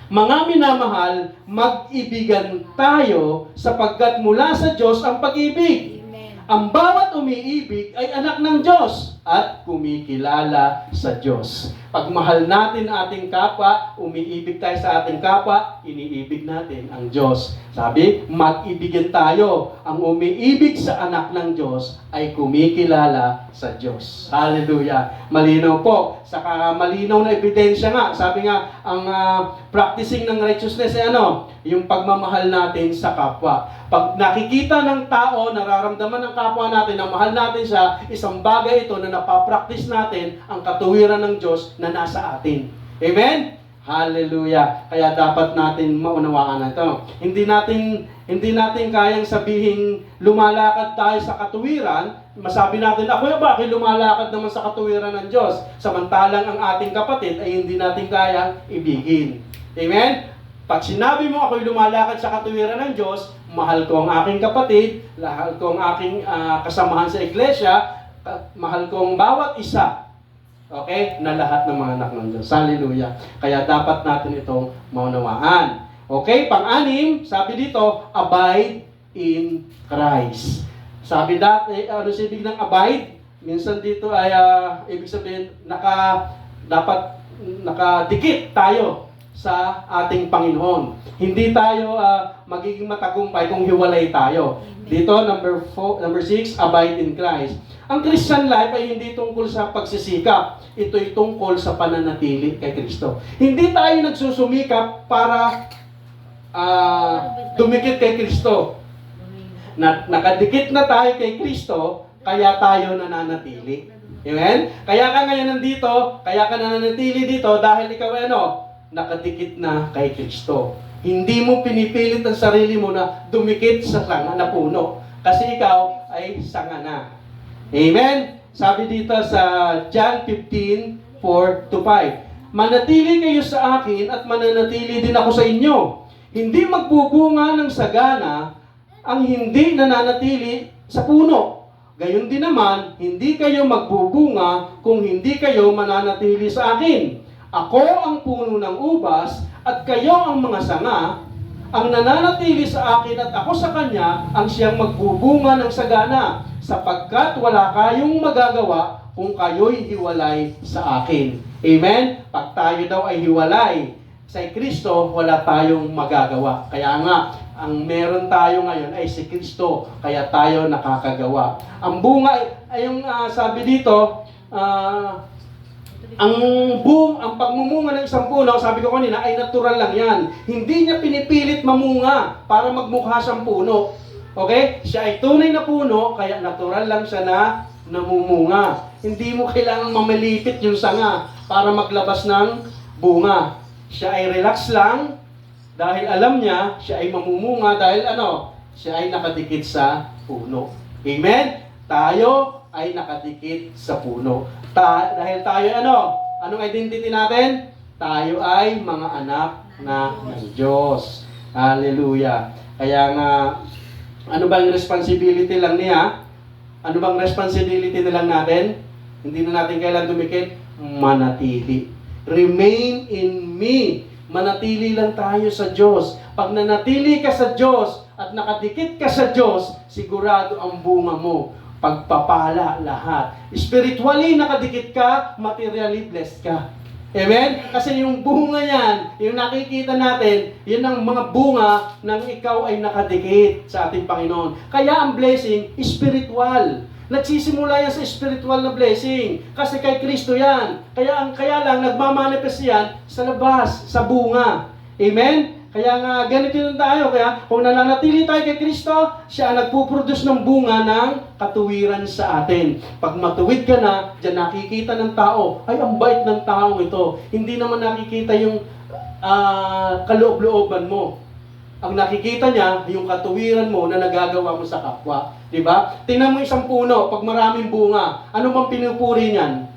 mga minamahal, mag-ibigan tayo sapagkat mula sa Diyos ang pag-ibig. Amen. Ang bawat umiibig ay anak ng Diyos at kumikilala sa Diyos. Pag mahal natin ating kapwa, umiibig tayo sa ating kapwa, iniibig natin ang Diyos. Sabi, mag-ibigan tayo. Ang umiibig sa anak ng Diyos ay kumikilala sa Diyos. Hallelujah. Malinaw po. Saka malinaw na ebidensya nga. Sabi nga, ang practicing ng righteousness ay yung pagmamahal natin sa kapwa. Pag nakikita ng tao, nararamdaman ng kapwa natin na mahal natin siya, isang bagay ito na napapractice natin ang katuwiran ng Diyos na nasa atin. Amen? Hallelujah. Kaya dapat natin maunawaan ito. Hindi natin kayang sabihin lumalakad tayo sa katuwiran, masabi natin, ako bakit lumalakad naman sa katuwiran ng Diyos? Samantalang ang ating kapatid ay hindi natin kayang ibigin. Amen? Pag sinabi mo ako'y lumalakad sa katuwiran ng Diyos, mahal ko ang aking kapatid, mahal ko ang aking kasamahan sa iglesia, mahal ko ang bawat isa. Okay? Na lahat ng mga anak ng Diyos. Hallelujah. Kaya dapat natin itong maunawaan. Okay? Pang-anim, sabi dito, abide in Christ. Sabi dati, ano ibig ng abide? Minsan dito ay, ibig sabihin, dapat nakadikit tayo sa ating Panginoon. Hindi tayo magiging matagumpay kung hiwalay tayo. Dito, number 6, abide in Christ. Ang Christian life ay hindi tungkol sa pagsisikap. Ito'y tungkol sa pananatili kay Kristo. Hindi tayo nagsusumikap para dumikit kay Kristo. Nakadikit na tayo kay Kristo, kaya tayo nananatili. Amen? Kaya ka ngayon nandito, kaya ka nananatili dito dahil ikaw ay nakadikit na kay Kristo. Hindi mo pinipilit ang sarili mo na dumikit sa sanga na puno. Kasi ikaw ay sanga na. Amen? Sabi dito sa John 15, 4-5, manatili kayo sa akin at mananatili din ako sa inyo. Hindi magbubunga ng sagana ang hindi nananatili sa puno. Gayon din naman, hindi kayo magbubunga kung hindi kayo mananatili sa akin. Ako ang puno ng ubas at kayo ang mga sanga. Ang nananatili sa akin at ako sa kanya ang siyang magbubunga ng sagana, sapagkat wala kayong magagawa kung kayo'y hiwalay sa akin. Amen? Pag tayo daw ay hiwalay sa Kristo, wala tayong magagawa. Kaya nga, ang meron tayo ngayon ay si Kristo, kaya tayo nakakagawa. Ang bunga ay yung sabi dito, ang pagmumunga ng isang puno, sabi ko kanina, ay natural lang yan. Hindi niya pinipilit mamunga para magmukha siyang puno. Okay? Siya ay tunay na puno, kaya natural lang siya na namumunga. Hindi mo kailangang mamalipit yung sanga para maglabas ng bunga. Siya ay relax lang, dahil alam niya, siya ay mamumunga dahil siya ay nakadikit sa puno. Amen? Tayo ay nakadikit sa puno. Dahil tayo anong identity natin? Tayo ay mga anak ng Diyos. Hallelujah. Kaya nga, ano bang responsibility lang niya? Ano bang responsibility na lang natin? Hindi na natin kailan dumikit? Manatili. Remain in me. Manatili lang tayo sa Diyos. Pag nanatili ka sa Diyos at nakadikit ka sa Diyos, sigurado ang bunga mo. Pagpapala lahat. Spiritually nakadikit ka, materially blessed ka. Amen? Kasi yung bunga yan, yung nakikita natin, yun ang mga bunga ng ikaw ay nakadikit sa ating Panginoon. Kaya ang blessing, spiritual. Nagsisimula yan sa spiritual na blessing. Kasi kay Kristo yan. Kaya lang, nagmamanifest yan sa labas, sa bunga. Amen? Kaya nga, ganito yun tayo. Kaya, kung nananatili tayo kay Kristo, siya ang nagpuproduce ng bunga ng katuwiran sa atin. Pag matuwid ka na, dyan nakikita ng tao, ay, ang bait ng taong ito. Hindi naman nakikita yung kaloob-looban mo. Ang nakikita niya, yung katuwiran mo na nagagawa mo sa kapwa. Diba? Tingnan mo isang puno, pag maraming bunga, ano bang pinupuri niyan?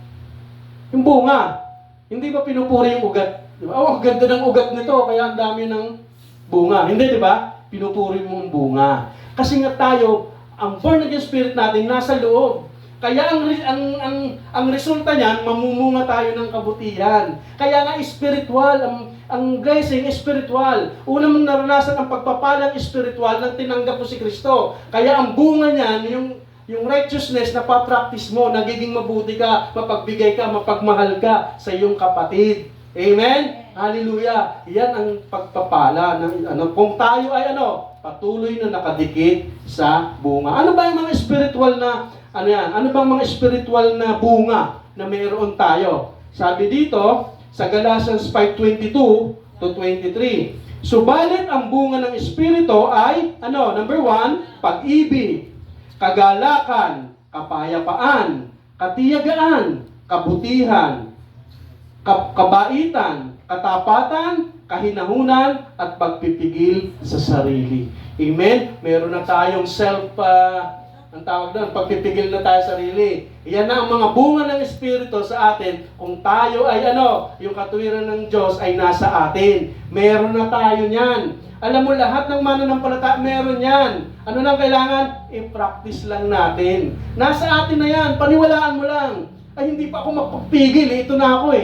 Yung bunga. Hindi ba pinupuri yung ugat? Diba? Oh, ganda ng ugat nito, kaya ang dami ng bunga. Hindi, diba? Pinupuri mo ang bunga. Kasi nga tayo, ang born again spirit natin nasa loob. Kaya ang resulta niyan, mamumunga tayo ng kabutihan. Kaya nga spiritual, ang blessing spiritual. Una mong naranasan ang pagpapalang spiritual nang tinanggap mo si Kristo. Kaya ang bunga niyan, yung righteousness na pa-practice mo, nagiging mabuti ka, mapagbigay ka, mapagmahal ka sa iyong kapatid. Amen? Hallelujah. Yan ang pagpapala ng kung tayo ay patuloy na nakadikit sa bunga. Ano ba yung mga spiritual na Ano bang mga spiritual na bunga na mayroon tayo? Sabi dito sa Galatians 5:22-23. Subalit ang bunga ng espiritu ay number 1, pag-ibig, kagalakan, kapayapaan, katiyagaan, kabutihan, kabaitan, katapatan, kahinahunan, at pagpipigil sa sarili. Amen? Meron na tayong ang tawag doon, pagpipigil na tayo sa sarili. Yan na ang mga bunga ng Espiritu sa atin kung tayo ay yung katuwiran ng Diyos ay nasa atin. Meron na tayo niyan. Alam mo, lahat ng mananampalataya, meron yan. Ano nang kailangan? I-practice lang natin. Nasa atin na yan. Paniwalaan mo lang. Ay, hindi pa ako magpapigil. Ito na ako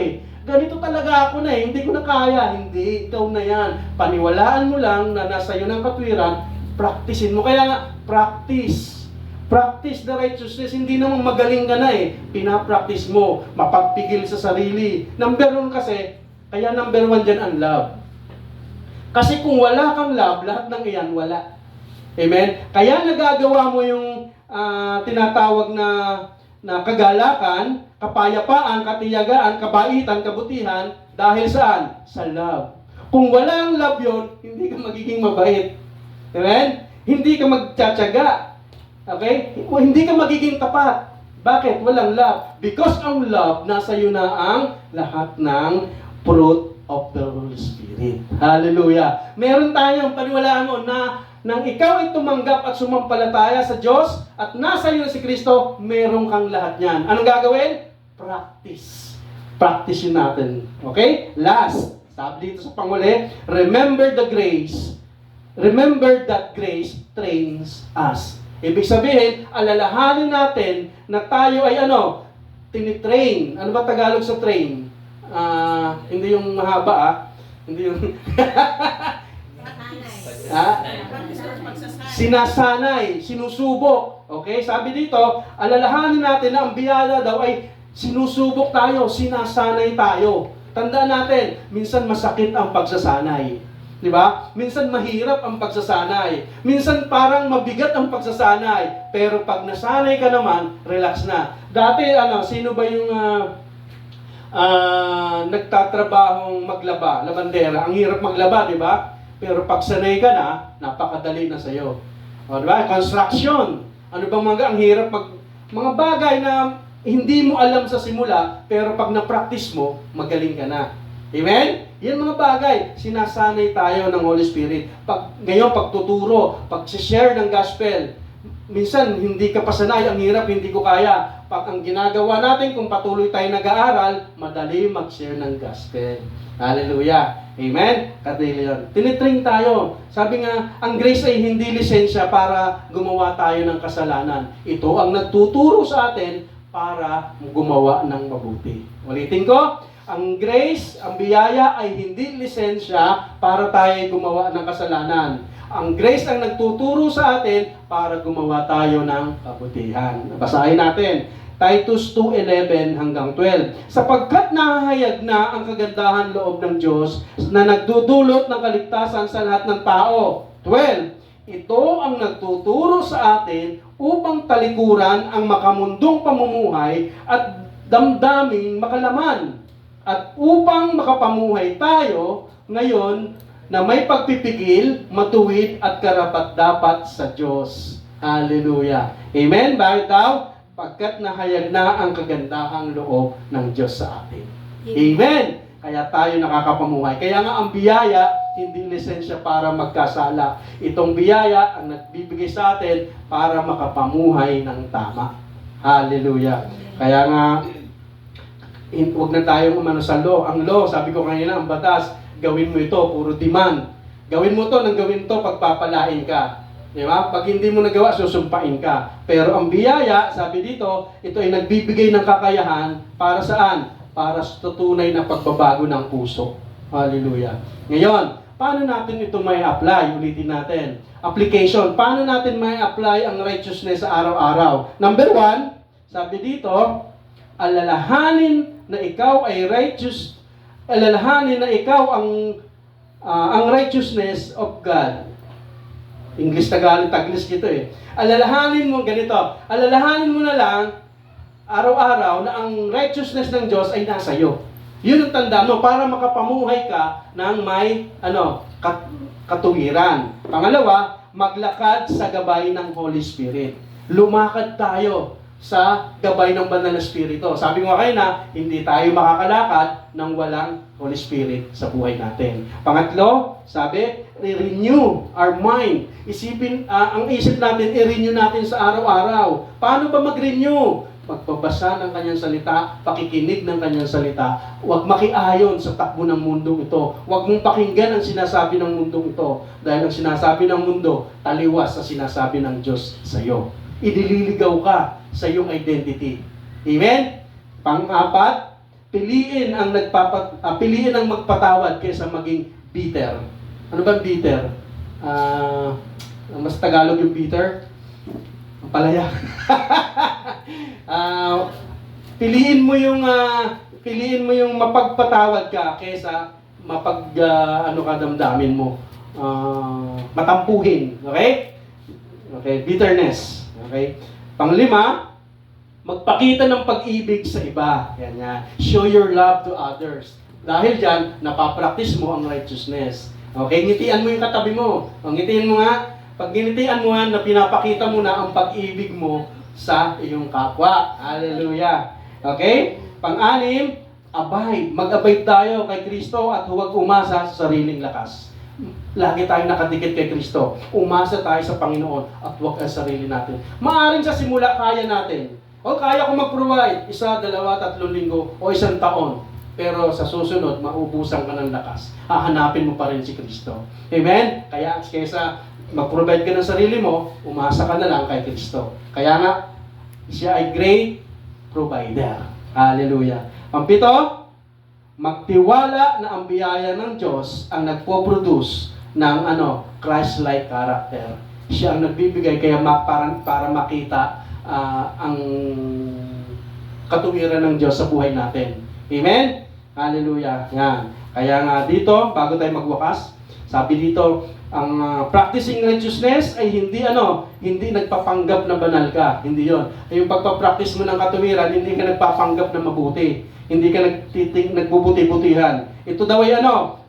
Ganito talaga ako na Hindi ko na kaya. Hindi, ikaw na yan. Paniwalaan mo lang na nasa iyo ng katwiran, practicein mo. Kaya nga, practice. Practice the righteousness. Hindi naman magaling ka na Pinapractice mo. Mapagpigil sa sarili. Number 1 kasi, kaya number 1 dyan ang love. Kasi kung wala kang love, lahat ng iyan wala. Amen? Kaya nagagawa mo yung tinatawag na kagalakan, kapayapaan, katiyagaan, kabaitan, kabutihan, dahil saan? Sa love. Kung wala ang love yun, hindi ka magiging mabait. Amen? Hindi ka magtsatsaga. Okay? Hindi ka magiging tapat. Bakit? Walang love. Because ang love, nasa iyo na ang lahat ng fruit of the Holy Spirit. Hallelujah. Meron tayong paniwalaan mo na nang ikaw ay tumanggap at sumampalataya sa Diyos at nasa iyo na si Kristo, meron kang lahat yan. Anong gagawin? Practice. Practice yun natin. Okay? Last, sabi dito sa panguli, remember the grace. Remember that grace trains us. Ibig sabihin, alalahanin natin na tayo ay tinitrain. Ano ba Tagalog sa train? Hindi yung mahaba Hindi yung... Sinasanay, sinusubok. Okay? Sabi dito, alalahanin natin na ang biyaya daw ay sinusubok tayo, sinasanay tayo. Tandaan natin, minsan masakit ang pagsasanay. Di ba? Minsan mahirap ang pagsasanay. Minsan parang mabigat ang pagsasanay. Pero pag nasanay ka naman, relax na. Dati, sino ba yung nagtatrabahong maglaba, labandera? Ang hirap maglaba, di ba? Pero pag sanay ka na, napakadali na sa'yo. O, diba? Construction. Ano bang ang hirap mga bagay na hindi mo alam sa simula, pero pag na-practice mo, magaling ka na. Amen? Yan mga bagay, sinasanay tayo ng Holy Spirit. Ngayon, pagtuturo, pag-share ng gospel, minsan hindi ka pa sanay, ang hirap, hindi ko kaya. Pag ang ginagawa natin, kung patuloy tayo nag-aaral, madali mag-share ng gospel. Hallelujah. Amen? Kadili yun. Tinitrain tayo. Sabi nga, ang grace ay hindi lisensya para gumawa tayo ng kasalanan. Ito ang nagtuturo sa atin para gumawa ng mabuti. Ulitin ko, ang grace, ang biyaya ay hindi lisensya para tayo gumawa ng kasalanan. Ang grace ang nagtuturo sa atin para gumawa tayo ng kabutihan. Basahin natin. Titus 2:11 hanggang 12. Sapagkat nahahayag na ang kagandahan loob ng Diyos na nagdudulot ng kaligtasan sa lahat ng tao. 12. Ito ang nagtuturo sa atin upang talikuran ang makamundong pamumuhay at damdaming makalaman. At upang makapamuhay tayo ngayon na may pagpipigil, matuwid at karapat-dapat sa Diyos. Hallelujah. Amen? Bakit daw? Pagkat nahayag na ang kagandahang loob ng Diyos sa atin. Amen! Kaya tayo nakakapamuhay. Kaya nga ang biyaya, hindi lisensya para magkasala. Itong biyaya ang nagbibigay sa atin para makapamuhay ng tama. Hallelujah! Kaya nga, huwag na tayong umano sa law. Ang law, sabi ko kanina, ang batas, gawin mo ito, puro demand. Gawin mo to, nang gawin to, pagpapalain ka. Di ba? Pag hindi mo nagawa, susumpain ka. Pero ang biyaya, sabi dito, ito ay nagbibigay ng kakayahan para saan? Para sa tunay na pagbabago ng puso. Hallelujah. Ngayon, paano natin ito may apply? Ulitin natin. Application. Paano natin may apply ang righteousness sa araw-araw? Number 1, sabi dito, alalahanin na ikaw ay righteous, alalahanin na ikaw ang righteousness of God. English, Tagalog, Taglis dito Alalahanin mo ganito. Alalahanin mo na lang araw-araw na ang righteousness ng Diyos ay nasa iyo. Yun ang tanda mo para makapamuhay ka ng may katuwiran. Pangalawa, maglakad sa gabay ng Holy Spirit. Lumakad tayo sa gabay ng Banal na Espiritu. Sabi ko kayo na hindi tayo makakalakad nang walang Holy Spirit sa buhay natin. Pangatlo, sabi, i-renew our mind. Ang isip natin, i-renew natin sa araw-araw. Paano ba mag-renew? Pagbabasa ng kanyang salita, pakikinig ng kanyang salita. Huwag makiayon sa takbo ng mundong ito. Huwag mong pakinggan ang sinasabi ng mundong ito. Dahil ang sinasabi ng mundo, taliwas sa sinasabi ng Diyos sa iyo. Idililigaw ka sa iyong identity. Amen? Pang-apat, piliin ang magpatawad kaysa maging bitter. Ano ba bitter? Mas Tagalog yung bitter? Ang palaya. Piliin mo yung mapagpatawad ka kaysa damdamin mo. Matampuhin. Okay? Okay, bitterness. Okay? Panglima, magpakita ng pag-ibig sa iba. Yan yan. Show your love to others. Dahil dyan, napapractice mo ang righteousness. Okay, ngitian mo yung katabi mo. Ngitian mo nga. Pag ginitian mo nga na pinapakita mo na ang pag-ibig mo sa iyong kapwa. Hallelujah. Okay? Pang-anim, abide. Mag-abide tayo kay Kristo at huwag umasa sa sariling lakas. Lagi tayong nakadikit kay Kristo. Umasa tayo sa Panginoon at huwag ang sarili natin. Maaring sa simula kaya natin. O kaya ko mag-provide 1, 2, 3 linggo o 1 taon. Pero sa susunod, maubusan ka ng lakas. Hahanapin mo pa rin si Kristo. Amen? Kaya kaysa mag-provide ka ng sarili mo, umasa ka na lang kay Kristo. Kaya nga, siya ay great provider. Hallelujah. Pang-pito, magtiwala na ang biyaya ng Diyos ang nagpo-produce ng Christ-like character. Siya ang nagbibigay kaya para makita ang katuwiran ng Diyos sa buhay natin. Amen? Hallelujah. Yan. Kaya nga dito, bago tayo magwakas, sabi dito, ang practicing righteousness ay hindi nagpapanggap na banal ka. Hindi yon. Yung pagpapractice mo ng katuwiran, hindi ka nagpapanggap na mabuti. Hindi ka nagbubuti-butihan. Ito daw ay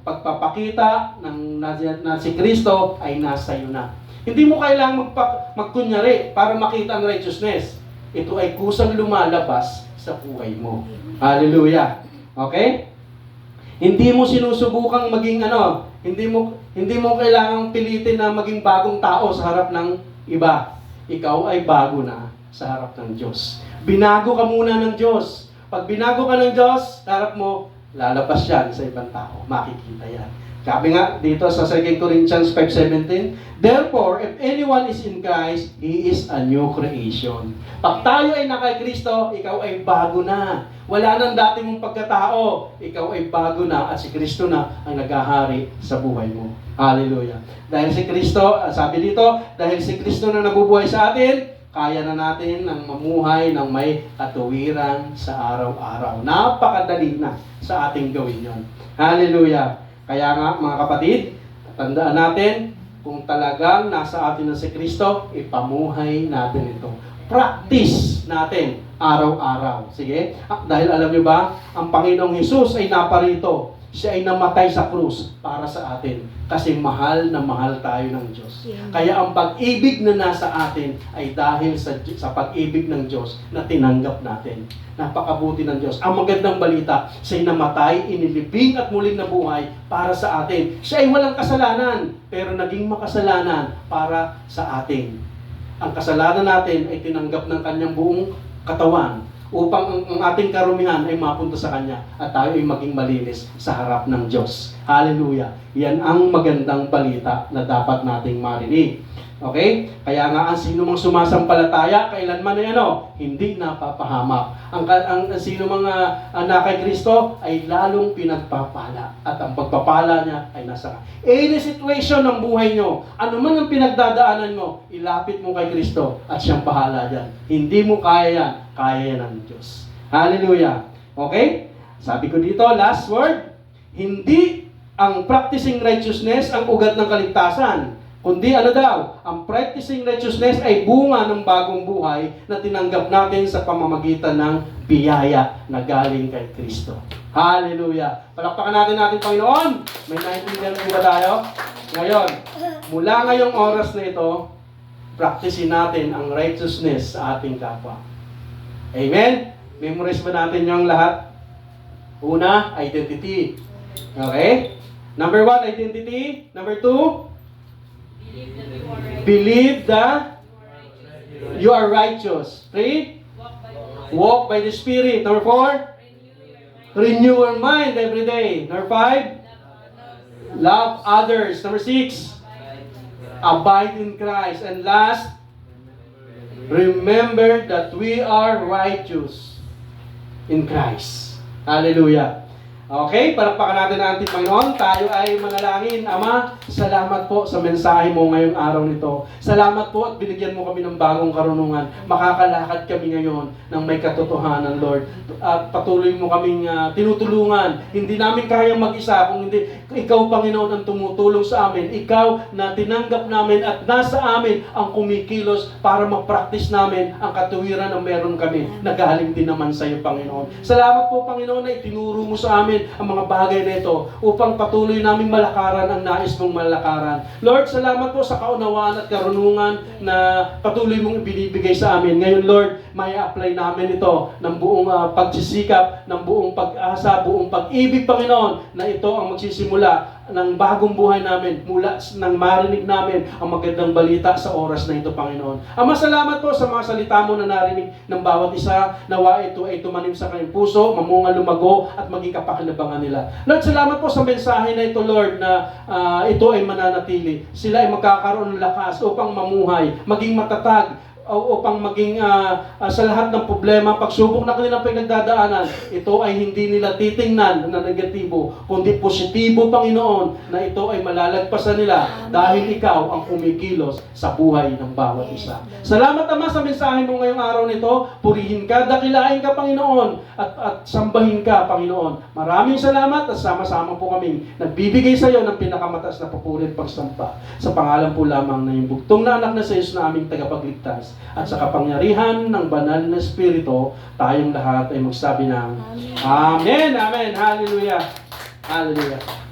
pagpapakita na si Kristo ay nasa iyo na. Hindi mo kailangang magkunyari para makita ang righteousness. Ito ay kusang lumalabas sa buhay mo. Hallelujah. Okay? Hindi mo sinusubukang maging hindi mo kailangang pilitin na maging bagong tao sa harap ng iba. Ikaw ay bago na sa harap ng Diyos. Binago ka muna ng Diyos. Pag binago ka ng Diyos, sa harap mo, lalabas yan sa ibang tao. Makikita yan. Sabi nga dito sa 2 Corinthians 5:17, therefore, if anyone is in Christ, he is a new creation. Pag tayo ay naka Kristo, ikaw ay bago na. Wala nang dati mong pagkatao. Ikaw ay bago na at si Kristo na ang naghahari sa buhay mo. Hallelujah. Dahil si Kristo, sabi dito, dahil si Kristo na nabubuhay sa atin, kaya na natin ang mamuhay ng may katuwiran sa araw-araw. Napakadali na sa ating gawin yon. Hallelujah. Kaya nga mga kapatid, tandaan natin, kung talagang nasa atin na si Kristo, ipamuhay natin ito. Practice natin araw-araw. Sige? Dahil alam nyo ba, ang Panginoong Hesus ay naparito. Siya ay namatay sa krus para sa atin. Kasi mahal na mahal tayo ng Diyos. Kaya ang pag-ibig na nasa atin ay dahil sa pag-ibig ng Diyos na tinanggap natin. Napakabuti ng Diyos. Ang magandang balita, siya'y namatay, inilibing at muling nabuhay para sa atin. Siya ay walang kasalanan, pero naging makasalanan para sa atin. Ang kasalanan natin ay tinanggap ng kanyang buong katawan upang ang ating karumihan ay mapunta sa Kanya at tayo ay maging malinis sa harap ng Diyos. Hallelujah! Yan ang magandang balita na dapat nating marinig. Okay? Kaya nga ang sino mang sumasampalataya, kailanman ay hindi napapahamak. Ang sino mang nakay Kristo ay lalong pinagpapala. At ang pagpapala niya ay nasa any situation ng buhay nyo, ano man ang pinagdadaanan mo, ilapit mo kay Kristo at siyang bahala dyan. Hindi mo kaya yan ng Diyos. Hallelujah! Okay? Sabi ko dito, last word, hindi ang practicing righteousness ang ugat ng kaligtasan. Kundi ang practicing righteousness ay bunga ng bagong buhay na tinanggap natin sa pamamagitan ng biyaya na galing kay Kristo. Hallelujah! Palakpakan natin Panginoon. May naintindihan po ba tayo? Ngayon, mula ngayong oras na ito, practicein natin ang righteousness sa ating kapwa. Amen? Memorize ba natin yung lahat? Una, identity. Okay? Number 1, identity. Number 2, believe that you are righteous. 3, walk by the Spirit. Number 4, renew your mind every day. Number 5, love others. Number 6, abide in Christ. And last, remember that we are righteous in Christ. Hallelujah. Okay, palakpakan natin ang ating Panginoon. Tayo ay manalangin. Ama, salamat po sa mensahe mo ngayong araw nito. Salamat po at binigyan mo kami ng bagong karunungan. Makakalakad kami ngayon ng may katotohanan, Lord. At patuloy mo kaming tinutulungan. Hindi namin kayang mag-isa kung hindi Ikaw, Panginoon, ang tumutulong sa amin. Ikaw na tinanggap namin at nasa amin ang kumikilos para mag-practice namin ang katuwiran na meron kami na galing din naman sa iyo, Panginoon. Salamat po, Panginoon, na itinuro mo sa amin namin ang mga bagay na ito upang patuloy naming malakaran ang nais mong malakaran. Lord, salamat po sa kaunawaan at karunungan na patuloy mong ibinibigay sa amin. Ngayon, Lord, may apply namin ito ng buong pagsisikap, ng buong pag-asa, buong pag-ibig, Panginoon, na ito ang magsisimula ng bagong buhay namin mula nang marinig namin ang magandang balita sa oras na ito, Panginoon. Ama, salamat po sa mga salita mo na narinig ng bawat isa. Nawa ito ay tumanim sa kanyang puso, mamunga, lumago, at maging kapakinabangan nila. Lord, salamat po sa mensahe na ito, Lord, na ito ay mananatili. Sila ay magkakaroon ng lakas upang mamuhay, maging matatag, upang maging sa lahat ng problema, pagsubok na kanilang pinagdadaanan, ito ay hindi nila titingnan na negatibo, kundi positibo, Panginoon, na ito ay malalagpasan nila dahil ikaw ang kumikilos sa buhay ng bawat isa. Salamat, Ama, sa mensahe mo ngayong araw nito. Purihin ka, dakilain ka, Panginoon, at sambahin ka, Panginoon. Maraming salamat at sama-sama po kaming nagbibigay sa iyo ng pinakamataas na papuri at pagsampa. Sa pangalan po lamang na yung bugtong na anak na sa Diyos na aming tagapagligtas. At sa kapangyarihan ng banal na Espiritu, tayong lahat ay magsabi ng Amen. Amen. Hallelujah. Hallelujah.